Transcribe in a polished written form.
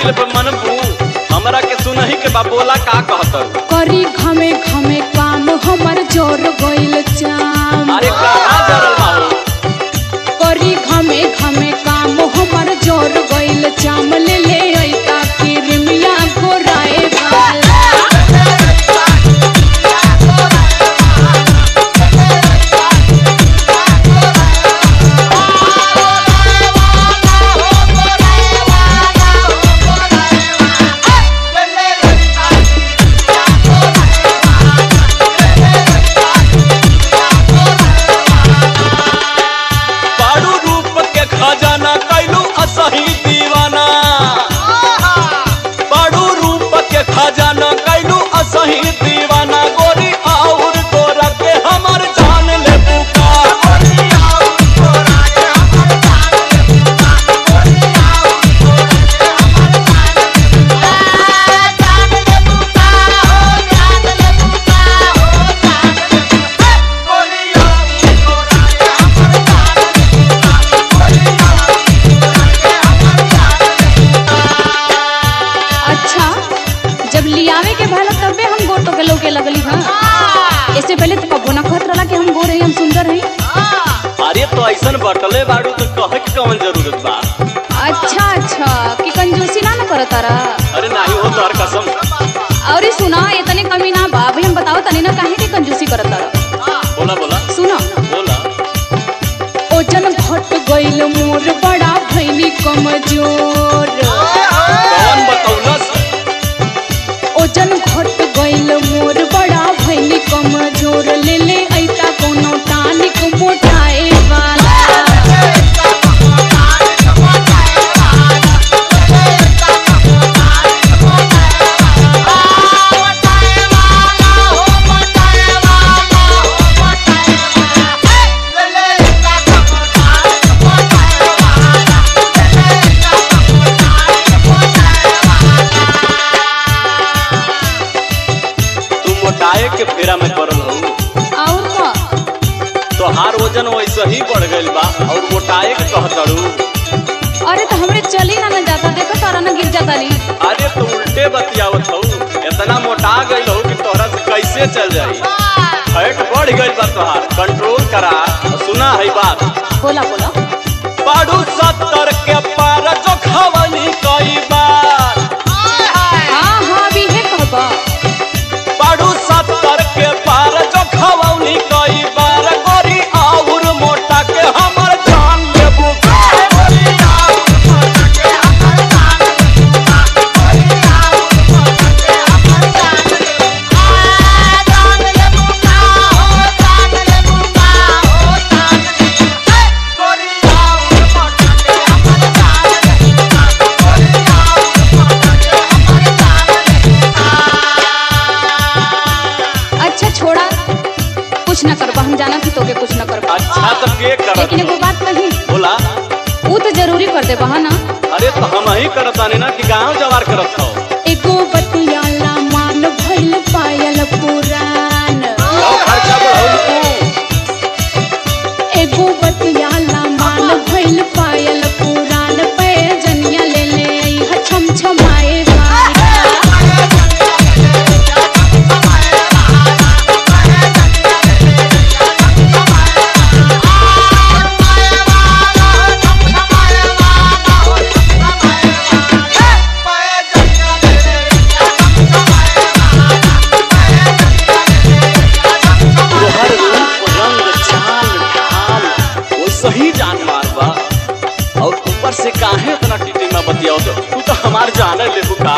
दिल पे मनबू हमरा के सुनही के बा बोला का कहत करी घमे घमे काम हमर जोर गइल चाम। अरे कहां जरल माहो करी घमे घमे काम हमर जोर गइल चाम। ले ले ऐता किरमिया गोराए वाला लगली हाँ। इससे पहले तो कबो ना कहत रहा कि हम गोर हैं हम सुंदर हैं। अरे तो ऐसा बटले बाड़ू तो कहे के कौन जरूरत बा। अच्छा कि कंजूसी ना करत रहा। अरे नहीं हो तोहर कसम। और सुना इतने कमी ना बा भाई हम बताओ तनी ना काहे के कंजूसी करत रहा। बोला बोला सुना बोला। ओजन घट गइल मोर बड़ा भइनी कमजोर। कौन बतौलस? ओजन घट गइल मोर बड़ा भइनी कमजोर। ले ले ऐता कोनो टानिक मोटाए वाला। के फेरा में पड़ल हो और का तोहार वजन वैसे ही बढ़ गइल बा और मोटाए के कहतड़ू। अरे तो हमरे चली ना जाता देखो तारा ना गिर जाता ली। अरे तो उल्टे बतियावत हो इतना मोटा गइल हो कि तोहरा से कैसे चल जाई। फैट बढ़ गइल बा तोहार कंट्रोल करा। सुना है बात बोला बोला। बाड़ू 70 के पार जो खवनी कई बार। हाँ भी है कहबा। बाड़ू 70 के पार जो खवनी कई बार गोरी और मोटा के हमर जान लेबू। कुछ न करबा हम जाना थी तोके कुछ न करबा। अच्छा तो के कर लेकिन एगो बात कही बोला। वो तो जरूरी कर दे बहा ना। अरे तो हम ही करताने ना कि गांव जवार करत हो। एगो बतियाला मान भइल पायल पुरान। खर्चा बढ़ाऊ एगो बतियाला मान भइल पायल पुरान। पे जनिया ले ले आई छम छमाए से काहे इतना टीटी में बतियाओ तू तो हमार जाने ले बुका।